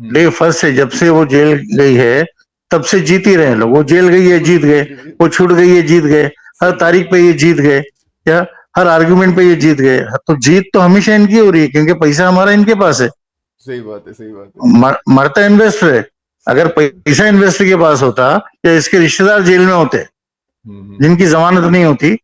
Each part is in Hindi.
डे फर्स्ट से जब से वो जेल गई है तब से जीत ही रहे हैं लोग। वो जेल गई है जीत गए, वो छूट गई है जीत गए, हर सही बात तारीख पे ये जीत गए, क्या हर आर्गुमेंट पे ये जीत गए। तो जीत तो हमेशा इनकी हो रही है क्योंकि पैसा हमारा इनके पास है। सही बात है, सही बात है। मरता इन्वेस्टर है। अगर पैसा इन्वेस्टर के पास होता या इसके रिश्तेदार जेल में होते हम्म। जिनकी जमानत नहीं होती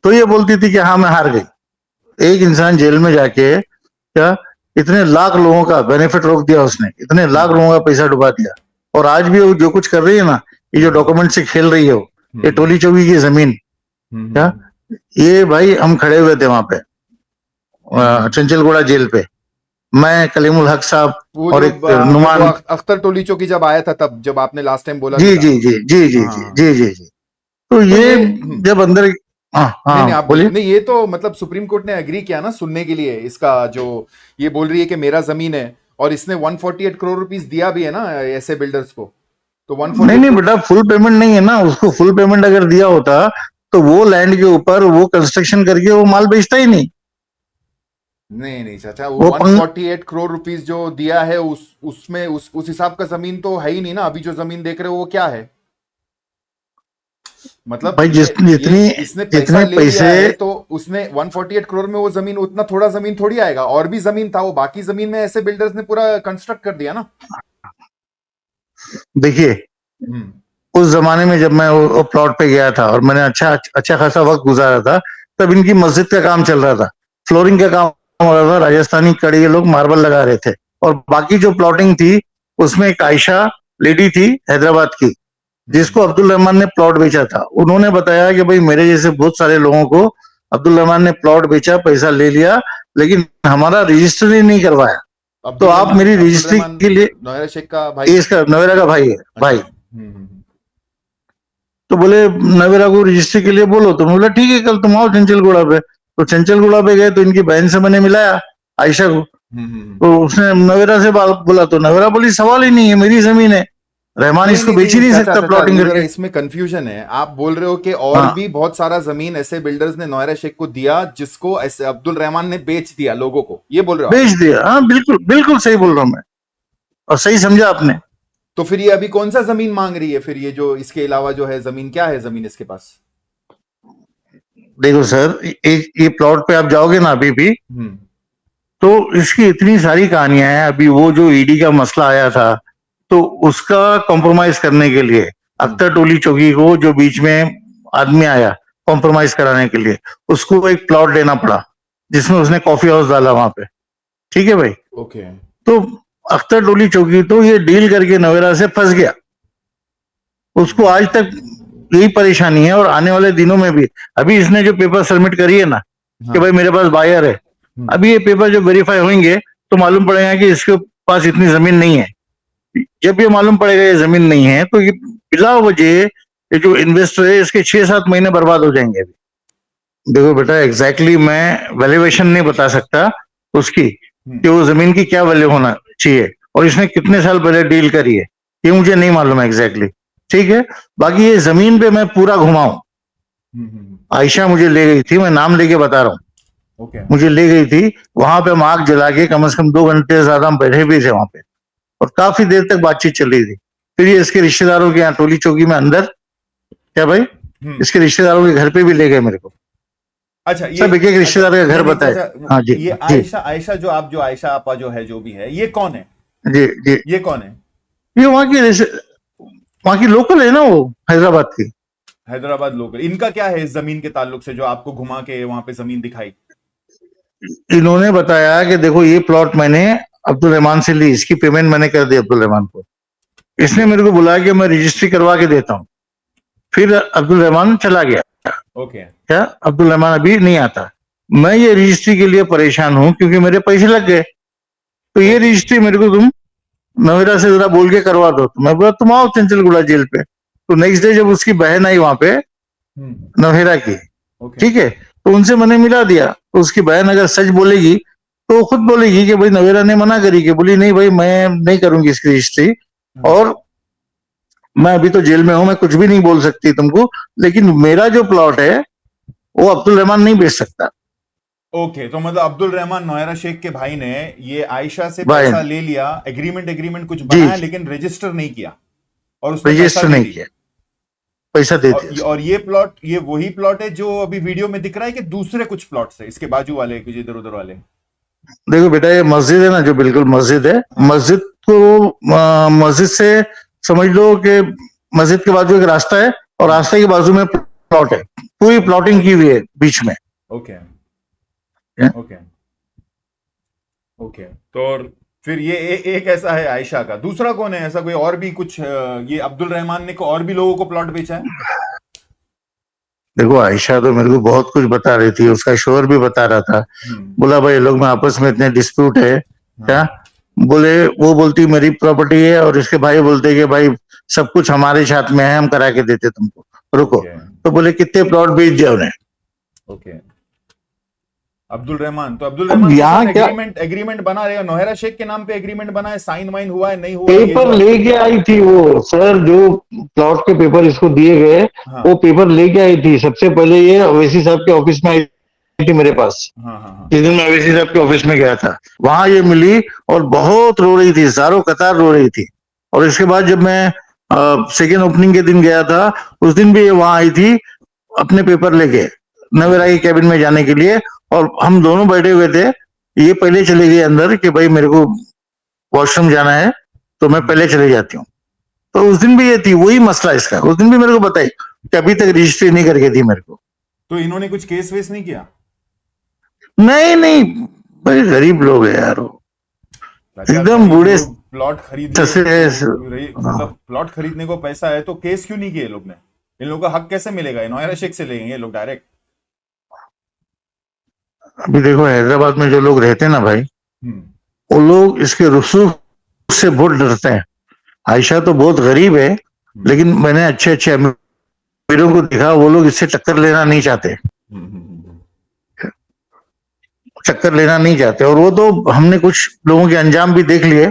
तो ये बोलती थी कि हाँ मैं हार गई। एक इंसान जेल में जाके क्या इतने लाख लोगों का बेनिफिट रोक दिया उसने, इतने लाख लोगों का पैसा डुबा दिया। और आज भी वो जो कुछ कर रही है ना, ये जो डॉक्यूमेंट से खेल रही है वो, ये टोली चौकी की जमीन, क्या ये भाई हम खड़े हुए थे वहां पे चंचलगुड़ा जेल पे, मैं कलीमुल हक साहब वो और जो एक नुमान। अख्तर टोली चौकी जब आया था, तब जब आपने लास्ट टाइम बोला जी भी जी था। जी जी जी जी हाँ। जी जी जी। तो तो ये ये जब अंदर, हाँ नहीं हाँ नहीं, आप बोलिए। बोलिए। नहीं, ये तो मतलब सुप्रीम कोर्ट ने एग्री किया ना सुनने के लिए इसका, जो ये बोल रही है कि मेरा जमीन है, और इसने 148 करोड़ रुपीस दिया भी है ना ऐसे बिल्डर्स को। तो नहीं 148 नहीं करोड़। बेटा, फुल पेमेंट नहीं है ना, उसको फुल पेमेंट अगर दिया होता तो वो लैंड के ऊपर वो कंस्ट्रक्शन करके वो माल बेचता ही नहीं। नहीं नहीं चाचा, वो वो पंग 148 करोड़ रुपीस जो दिया है, उसमें उस हिसाब का जमीन तो है ही नहीं ना। अभी जो जमीन देख रहे हो वो क्या है? मतलब भाई जिस ये जितनी इसने पैसा जितने ले लिया पैसे, है, तो उसने 148 करोड़ में वो जमीन, उतना थोड़ा जमीन थोड़ी आएगा। और भी जमीन था, वो बाकी जमीन में ऐसे बिल्डर्स ने पूरा कंस्ट्रक्ट कर दिया ना। देखिए हम्म। उस जमाने में जब मैं वो प्लॉट पे गया था और मैंने अच्छा अच्छा खासा वक्त गुजारा था, तब इनकी मस्जिद का काम चल रहा था, फ्लोरिंग का काम हो रहा था, राजस्थानी कड़ी के लोग मार्बल लगा रहे थे। और बाकी जो प्लॉटिंग थी उसमें एक आयशा लेडी थी हैदराबाद की, जिसको अब्दुल रहमान ने प्लॉट बेचा था। उन्होंने बताया कि भाई मेरे जैसे बहुत सारे लोगों को अब्दुल रहमान ने प्लॉट बेचा, पैसा ले लिया, लेकिन हमारा रजिस्टर ही नहीं करवाया। तो आप मेरी अब्दुल रजिस्ट्री रहमान के लिए, नौयरा शेख का भाई ये था। इसका नवेरा का भाई है अच्छा। भाई। हम्म। तो बोले नवेरा को रजिस्ट्री के लिए बोलो। तो मैं बोला ठीक है, कल तुम आओ चंचलगुड़ा पे। तो चंचलगुड़ा पे गए तो इनकी बहन से मैंने मिलाया आयशा को। हम्म। तो उसने नवेरा से बोला, तो नवेरा बोली सवाल ही नहीं है, मेरी जमीन है, रहमान नहीं इसको नहीं बेच ही नहीं नहीं चाचा सकता चाचा, प्लॉटिंग ये जरा करके। इसमें कंफ्यूजन है। आप बोल रहे हो कि और हाँ भी बहुत सारा जमीन ऐसे बिल्डर्स ने नौयरा शेख को दिया, जिसको ऐसे अब्दुल रहमान ने बेच दिया लोगों को, ये बोल रहे हो आप? बेच दिया, हाँ बिल्कुल बिल्कुल सही बोल रहा हूँ मैं, और सही समझा आपने। तो फिर ये अभी कौन सा जमीन मांग रही है? फिर ये जो इसके अलावा जो है जमीन, क्या है जमीन इसके पास? देखो सर, एक ये प्लॉट पे आप जाओगे ना अभी भी, हम्म। तो इसकी इतनी सारी कहानियां हैं। अभी वो जो ईडी का मसला आया था, तो उसका कॉम्प्रोमाइज करने के लिए हम्म। अख्तर टोली चौकी को जो बीच में आदमी आया कॉम्प्रोमाइज कराने के लिए, उसको एक प्लॉट लेना पड़ा जिसमें उसने कॉफी हाउस डाला वहां पे। ठीक है भाई। ओके। तो अख्तर टोली चौकी तो ये डील करके नवेरा से फंस गया। उसको आज तक यही परेशानी है और आने वाले दिनों में भी। अभी इसने जो पेपर सबमिट करी है ना कि हाँ। भाई मेरे पास बायर है, अभी ये पेपर जब वेरीफाई होंगे तो मालूम पड़ेगा कि इसके पास इतनी जमीन नहीं है। जब ये मालूम पड़ेगा ये जमीन नहीं है तो ये बिला वजह ये जो इन्वेस्टर है इसके 6-7 महीने बर्बाद हो जाएंगे। अभी देखो बेटा, एग्जैक्टली मैं वैल्यूएशन नहीं बता सकता उसकी कि वो जमीन की क्या वैल्यू होना चाहिए और इसने कितने साल पहले डील करी है, ये मुझे नहीं मालूम है एग्जैक्टली। ठीक है, बाकी ये जमीन पे मैं पूरा घुमाऊं। आयशा मुझे ले गई थी, मैं नाम लेके बता रहा हूँ, ओके। मुझे ले गई थी वहां पे, हम आग जला के कम से कम 2 घंटे से ज्यादा हम बैठे भी थे वहां पे और काफी देर तक बातचीत चल रही थी। फिर ये इसके रिश्तेदारों के यहाँ टोली चौकी में अंदर, क्या भाई, इसके रिश्तेदारों के घर पे भी ले गए मेरे को, अच्छा, ये सब एक एक अच्छा, रिश्तेदार का नहीं घर नहीं बताए। चाचा, हाँ जी ये जी आयशा आयशा जो आप, जो आयशा आपा जो है, जो भी है, ये कौन है? जी जी। ये कौन है? ये वहाँ की लोकल है ना, वो हैदराबाद की। हैदराबाद लोकल। इनका क्या है इस जमीन के ताल्लुक से, जो आपको घुमा के वहां पे जमीन दिखाई? इन्होंने बताया कि देखो ये प्लॉट मैंने अब्दुल रहमान से ली, इसकी पेमेंट मैंने कर दी अब्दुल रहमान को। इसने ओके। मेरे को बुलाया कि मैं रजिस्ट्री करवा के देता हूँ। फिर अब्दुल रहमान चला गया। ओके। क्या अब्दुल रहमान अभी नहीं आता? मैं ये रजिस्ट्री के लिए परेशान हूँ क्योंकि मेरे पैसे लग गए। तो ये रजिस्ट्री मेरे को तुम नवेरा से जरा बोल के करवा दो। तो मैं बोला तुम आओ चंचलगुड़ा जेल पे। तो नेक्स्ट डे जब उसकी बहन आई वहां पे नवेरा की, ओके। ठीक है, तो उनसे मैंने मिला दिया। तो उसकी बहन अगर सच बोलेगी तो वो खुद बोलेगी कि भाई नवेरा ने मना करी, कि बोली नहीं भाई मैं नहीं करूंगी इसकी रजिस्ट्री, और मैं अभी तो जेल में हूं, मैं कुछ भी नहीं बोल सकती तुमको, लेकिन मेरा जो प्लॉट है वो अब्दुल रहमान नहीं बेच सकता। ओके, तो मतलब अब्दुल रहमान नौयरा शेख के भाई ने ये आयशा से भाई पैसा ले लिया, एग्रीमेंट कुछ जी बनाया लेकिन रजिस्टर नहीं किया और उसने पैसा रजिस्टर दे नहीं दी। किया, पैसा दे दिया। और ये वही प्लॉट है जो अभी वीडियो में दिख रहा है कि दूसरे कुछ प्लॉट्स है इसके बाजू वाले कुछ इधर उधर वाले? देखो बेटा, ये मस्जिद है ना, जो बिल्कुल मस्जिद है, हाँ। मस्जिद को मस्जिद से समझ लो कि मस्जिद के बाजू एक रास्ता है और रास्ते के बाजू में प्लॉट है, पूरी प्लॉटिंग की हुई है बीच में। ओके क्या? ओके ओके, तो फिर ये एक ऐसा है आयशा का। दूसरा कौन है ऐसा, कोई और भी कुछ ये अब्दुल रहमान ने को और भी लोगों को प्लॉट बेचा है? देखो आयशा तो मेरे को बहुत कुछ बता रही थी, उसका शोहर भी बता रहा था। बोला भाई लोग में आपस में इतने डिस्प्यूट है क्या? बोले, वो बोलती मेरी प्रॉपर्टी है और इसके भाई बोलते कि भाई सब कुछ हमारे साथ में है, हम करा के देते तुमको, रुको। ओके तो बोले कितने प्लॉट बेच दिया उन्हें। ओके, अब्दुल रहमान, तो अब्दुल अब रहमान के यहाँ साथ क्या एग्रीमेंट बना रहेगा, नौहरा शेख के नाम पे एग्रीमेंट बना है, साइन वाइन हुआ है नहीं हुआ है, ये पेपर जो लेके आई थी वो, सर जो प्लॉट के पेपर इसको दिए गए, हाँ वो पेपर लेके आई थी। सबसे पहले ये अवैसी साहब के ऑफिस में आई थी मेरे पास, हाँ हाँ हाँ, जिस दिन मैं अवैसी साहब के ऑफिस में गया था, वहां ये मिली और बहुत रो रही थी, सारों कतार रो रही थी। और इसके बाद जब मैं सेकेंड ओपनिंग के दिन गया था, उस दिन भी ये वहां आई थी अपने पेपर लेके नवेरा की कैबिन में जाने के लिए, और हम दोनों बैठे हुए थे। ये पहले चले गए अंदर कि भाई मेरे को वॉशरूम जाना है, तो मैं पहले चले जाती हूँ। तो उस दिन भी ये थी, वही मसला इसका, उस दिन भी मेरे को बताई कि अभी तक रजिस्ट्री नहीं करके दी मेरे को। तो इन्होंने कुछ केस वेस नहीं किया? नहीं नहीं, बड़े गरीब लोग है यार वो, क्या एकदम बूढ़े प्लॉट खरीदने ससे। मतलब प्लॉट खरीदने को पैसा है तो केस क्यों नहीं किए लोग ने? इन लोगों का हक कैसे मिलेगा? नौयरा शेख से लेंगे लोग डायरेक्ट। अभी देखो हैदराबाद में जो लोग रहते हैं ना भाई, वो लोग इसके रसूख से बहुत डरते हैं। आयशा तो बहुत गरीब है, लेकिन मैंने अच्छे अच्छे अमीरों को देखा, वो लोग इससे टक्कर लेना नहीं चाहते, टक्कर लेना नहीं चाहते। और वो तो हमने कुछ लोगों के अंजाम भी देख लिए।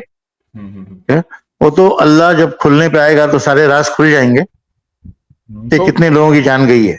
वो तो अल्लाह जब खुलने पे आएगा तो सारे राज खुल जाएंगे कि तो कितने लोगों की जान गई है।